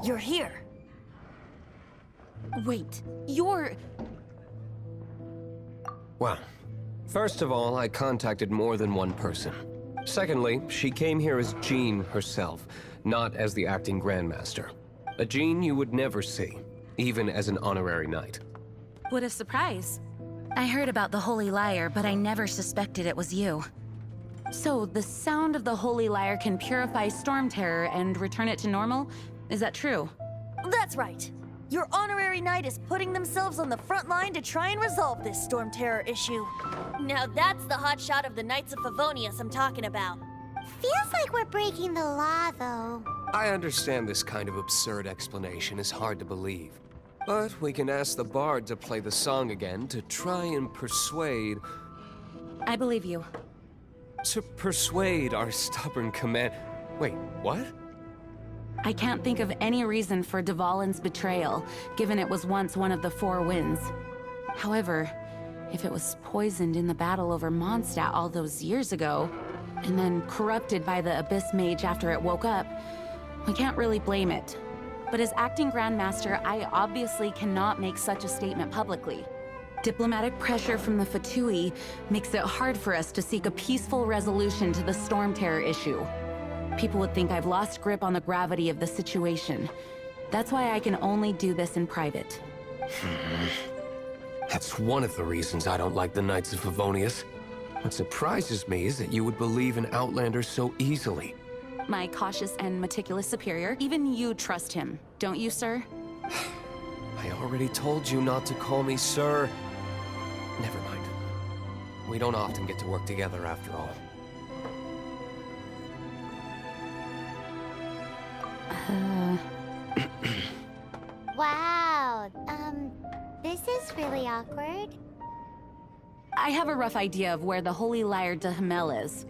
You're here. Wait, you're... Well, first of all, I contacted more than one person. Secondly, she came here as Jean herself, not as the acting Grandmaster. A Jean you would never see, even as an honorary knight. What a surprise. I heard about the Holy Lyre, but I never suspected it was you. So, the sound of the Holy Lyre can purify Storm Terror and return it to normal? Is that true? That's right. Your honorary knight is putting themselves on the front line to try and resolve this Storm Terror issue. Now that's the hotshot of the Knights of Favonius I'm talking about. Feels like we're breaking the law, though. I understand this kind of absurd explanation is hard to believe. But we can ask the bard to play the song again to try and persuade... I believe you. To persuade our stubborn command... Wait, what? I can't think of any reason for Dvalin's betrayal, given it was once one of the Four Winds. However, if it was poisoned in the battle over Mondstadt all those years ago, and then corrupted by the Abyss Mage after it woke up, we can't really blame it. But as acting Grandmaster, I obviously cannot make such a statement publicly. Diplomatic pressure from the Fatui makes it hard for us to seek a peaceful resolution to the Storm Terror issue. People would think I've lost grip on the gravity of the situation. That's why I can only do this in private. That's one of the reasons I don't like the Knights of Favonius. What surprises me is that you would believe an Outlander so easily. My cautious and meticulous superior, even you trust him, don't you, sir? I already told you not to call me sir. Never mind. We don't often get to work together after all. Wow, this is really awkward. I have a rough idea of where the Holy Lyre de Hamel is.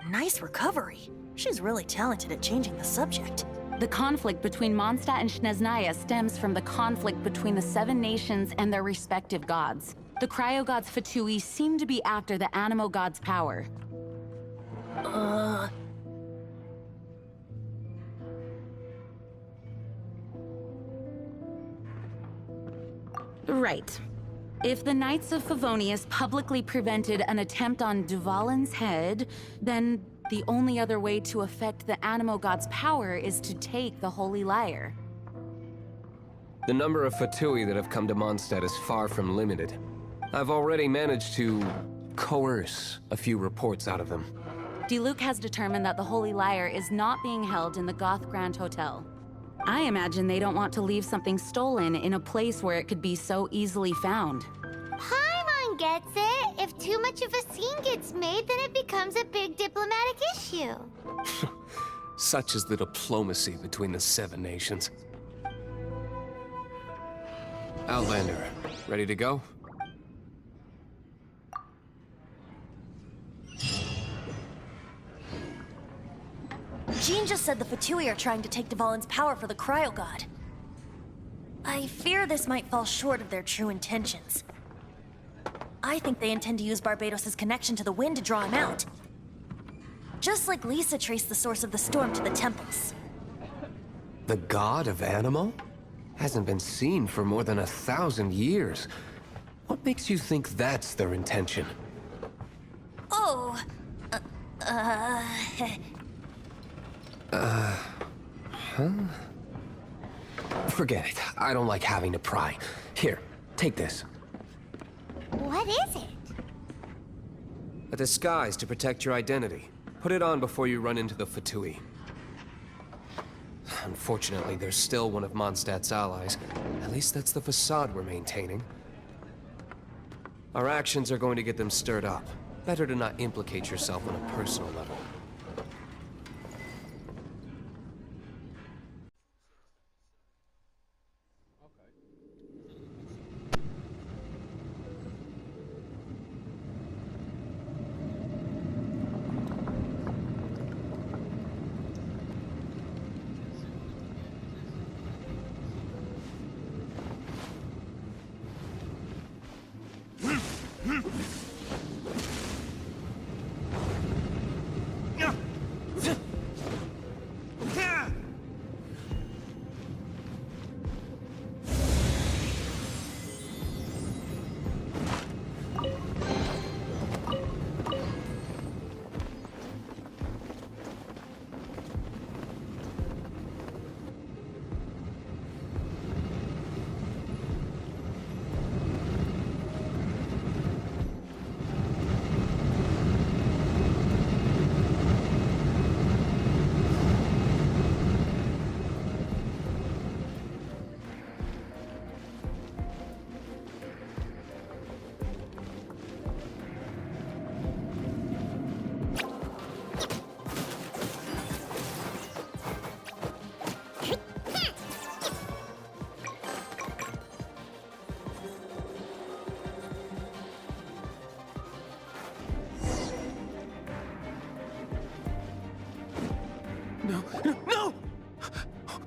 Nice recovery. She's really talented at changing the subject. The conflict between Mondstadt and Snezhnaya stems from the conflict between the Seven Nations and their respective gods. The Cryo-Gods Fatui seem to be after the Animo God's power. Right. If the Knights of Favonius publicly prevented an attempt on Dvalin's head, then the only other way to affect the Animo God's power is to take the Holy Lyre. The number of Fatui that have come to Mondstadt is far from limited. I've already managed to coerce a few reports out of them. Diluc has determined that the Holy Lyre is not being held in the Goth Grand Hotel. I imagine they don't want to leave something stolen in a place where it could be so easily found. Paimon gets it. If too much of a scene gets made, then it becomes a big diplomatic issue. Such is the diplomacy between the Seven Nations. Outlander, ready to go? Jean just said the Fatui are trying to take Dvalin's power for the Cryo God. I fear this might fall short of their true intentions. I think they intend to use Barbados' connection to the wind to draw him out. Just like Lisa traced the source of the storm to the temples. The god of Animo? Hasn't been seen for more than 1,000 years. What makes you think that's their intention? Oh, Forget it. I don't like having to pry. Here, take this. What is it? A disguise to protect your identity. Put it on before you run into the Fatui. Unfortunately, there's still one of Mondstadt's allies. At least that's the facade we're maintaining. Our actions are going to get them stirred up. Better to not implicate yourself on a personal level.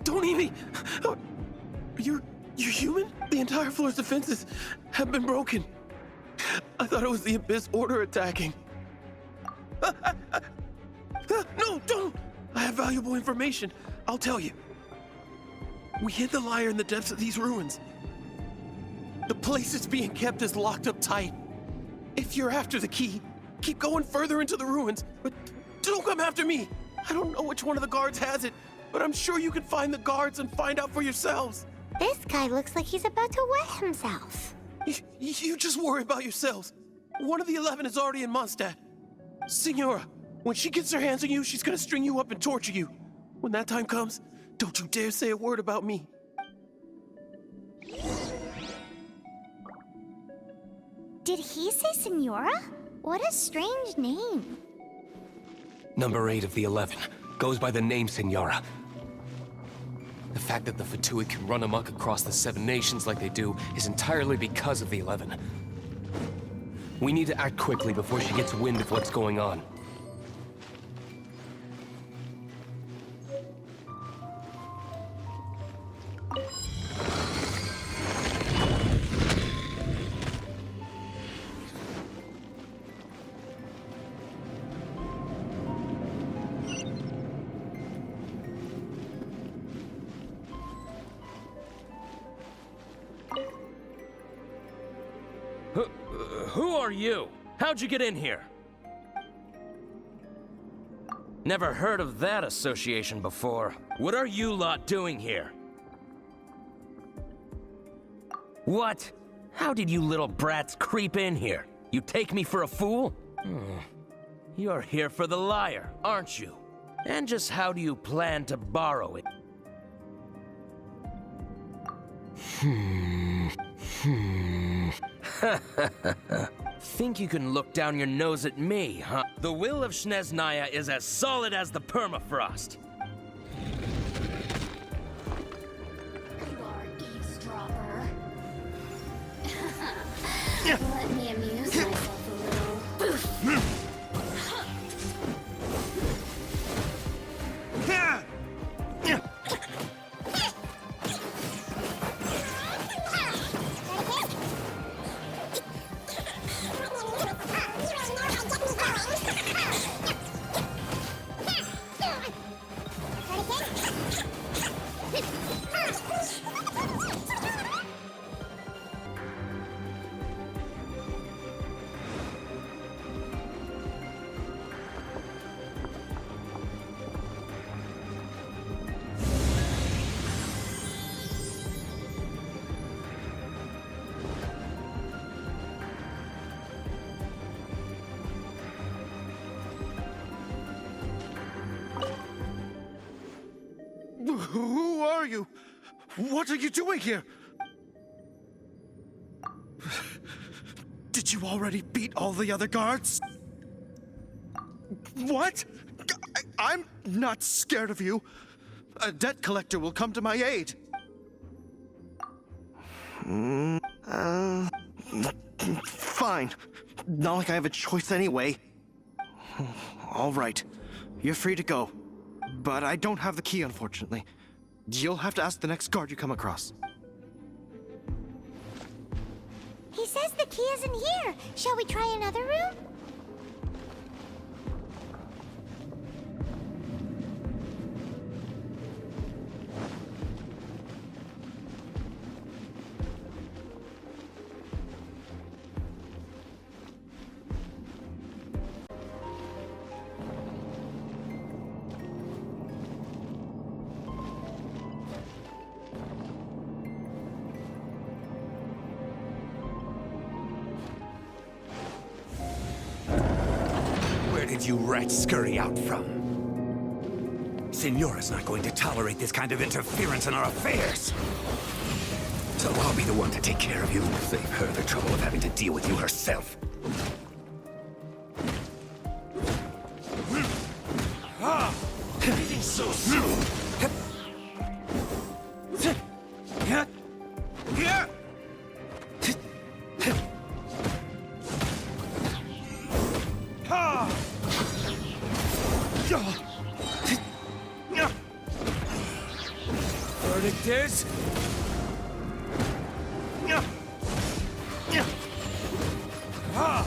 Don't eat me! You're human? The entire floor's defenses have been broken. I thought it was the Abyss Order attacking. No, don't! I have valuable information. I'll tell you. We hid the lyre in the depths of these ruins. The place it's being kept is locked up tight. If you're after the key, keep going further into the ruins, but don't come after me. I don't know which one of the guards has it, but I'm sure you can find the guards and find out for yourselves. This guy looks like he's about to wet himself. You just worry about yourselves. One of the 11 is already in Mondstadt. Signora, when she gets her hands on you, she's gonna string you up and torture you. When that time comes, don't you dare say a word about me. Did he say Senora? What a strange name. Number 8 of the 11 goes by the name Senora. The fact that the Fatui can run amok across the 7 nations like they do is entirely because of the 11. We need to act quickly before she gets wind of what's going on. Who are you? How'd you get in here? Never heard of that association before. What are you lot doing here? What? How did you little brats creep in here? You take me for a fool? You're here for the lyre, aren't you? And just how do you plan to borrow it? Think you can look down your nose at me, huh? The will of Snezhnaya is as solid as the permafrost. You are eavesdropper. Let me amuse myself a little. Who are you? What are you doing here? Did you already beat all the other guards? What? I'm not scared of you. A debt collector will come to my aid. Fine. Not like I have a choice anyway. All right. You're free to go. But I don't have the key, unfortunately. You'll have to ask the next guard you come across. He says the key isn't here. Shall we try another room? Where did you rats scurry out from? Signora's not going to tolerate this kind of interference in our affairs. So I'll be the one to take care of you. Save her the trouble of having to deal with you herself. Anything so soon? verdict is... Ha!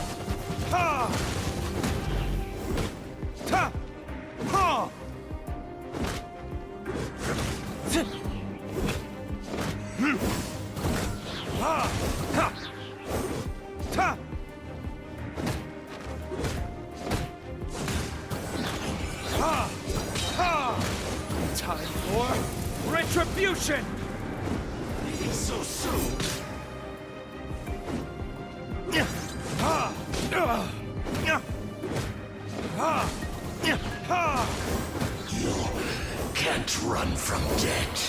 Ha! Ta! Ha! Ha! Ha! Ta! Ha! Ha! Time for retribution! So soon. Ha! Ha! Ha! You can't run from death.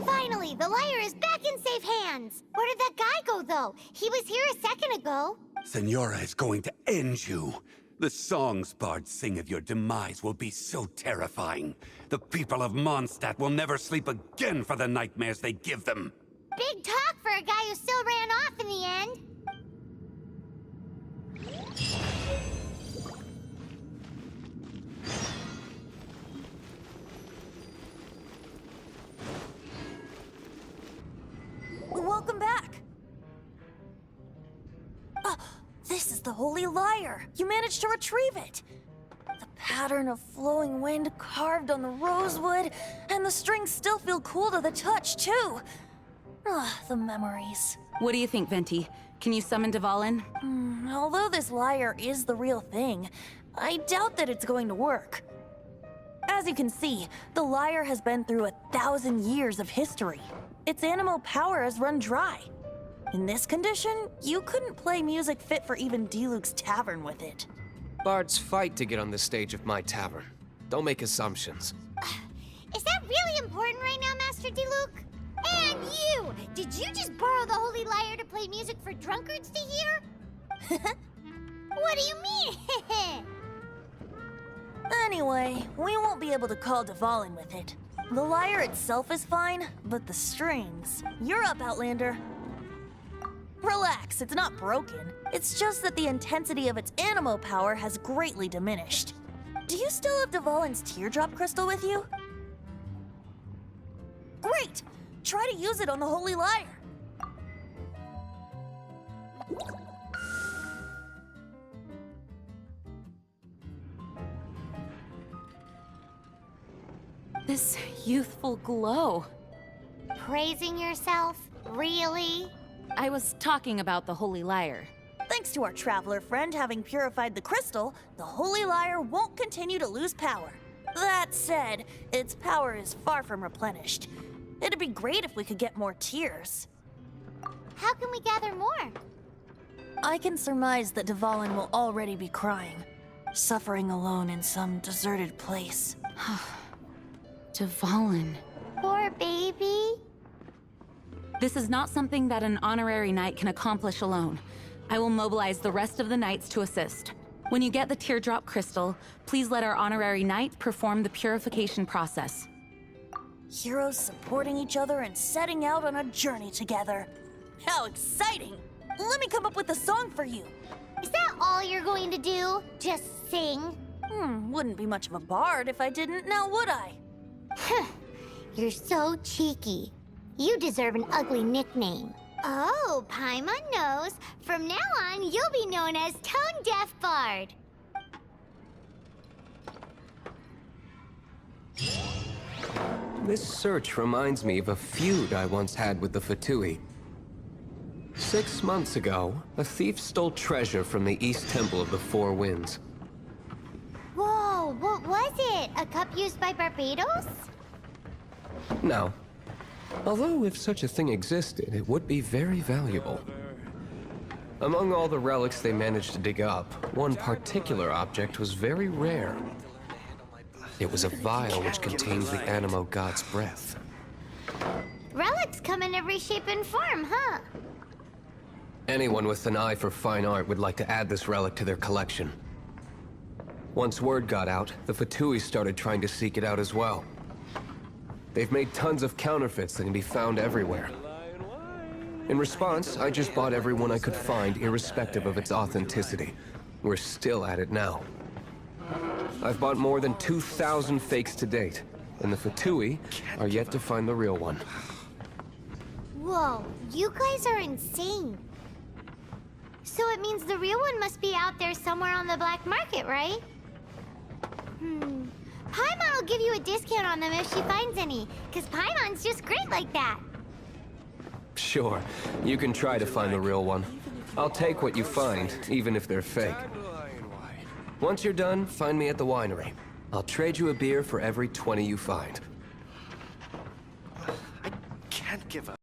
Finally, the liar is back in safe hands. Where did that guy go, though? He was here a second ago. Senora is going to end you. The songs bards sing of your demise will be so terrifying. The people of Mondstadt will never sleep again for the nightmares they give them. Big talk for a guy who still ran off in the end. Welcome back. This is the Holy Lyre. You managed to retrieve it. The pattern of flowing wind carved on the rosewood, and the strings still feel cool to the touch, too. The memories. What do you think, Venti? Can you summon Dvalin? Although this lyre is the real thing, I doubt that it's going to work. As you can see, the lyre has been through 1,000 years of history. Its animal power has run dry. In this condition, you couldn't play music fit for even Diluc's tavern with it. Bards fight to get on the stage of my tavern. Don't make assumptions. Is that really important right now, Master Diluc? And you! Did you just borrow the Holy Lyre to play music for drunkards to hear? What do you mean? Anyway, we won't be able to call Dvalin with it. The lyre itself is fine, but the strings... You're up, Outlander. Relax, it's not broken. It's just that the intensity of its animo power has greatly diminished. Do you still have Dvalin's teardrop crystal with you? Great! Try to use it on the Holy Lyre. This youthful glow. Praising yourself? Really? I was talking about the Holy Lyre. Thanks to our traveler friend having purified the crystal, the Holy Lyre won't continue to lose power. That said, its power is far from replenished. It'd be great if we could get more tears. How can we gather more? I can surmise that Dvalin will already be crying, suffering alone in some deserted place. Dvalin. Poor baby. This is not something that an honorary knight can accomplish alone. I will mobilize the rest of the knights to assist. When you get the teardrop crystal, please let our honorary knight perform the purification process. Heroes supporting each other and setting out on a journey together. How exciting! Let me come up with a song for you. Is that all you're going to do? Just sing? Wouldn't be much of a bard if I didn't, now would I? You're so cheeky. You deserve an ugly nickname. Oh, Paimon knows. From now on, you'll be known as Tone Deaf Bard. This search reminds me of a feud I once had with the Fatui. 6 months ago, a thief stole treasure from the East Temple of the Four Winds. Whoa, what was it? A cup used by Barbados? No. Although if such a thing existed, it would be very valuable. Among all the relics they managed to dig up, one particular object was very rare. It was a vial which contained the Animo God's breath. Relics come in every shape and form, huh? Anyone with an eye for fine art would like to add this relic to their collection. Once word got out, the Fatui started trying to seek it out as well. They've made tons of counterfeits that can be found everywhere. In response, I just bought every one I could find, irrespective of its authenticity. We're still at it now. I've bought more than 2,000 fakes to date, and the Fatui are yet to find the real one. Whoa, you guys are insane. So it means the real one must be out there somewhere on the black market, right? Paimon will give you a discount on them if she finds any, because Paimon's just great like that. Sure, you can try to find the real one. I'll take what you find, even if they're fake. Once you're done, find me at the winery. I'll trade you a beer for every 20 you find. I can't give up.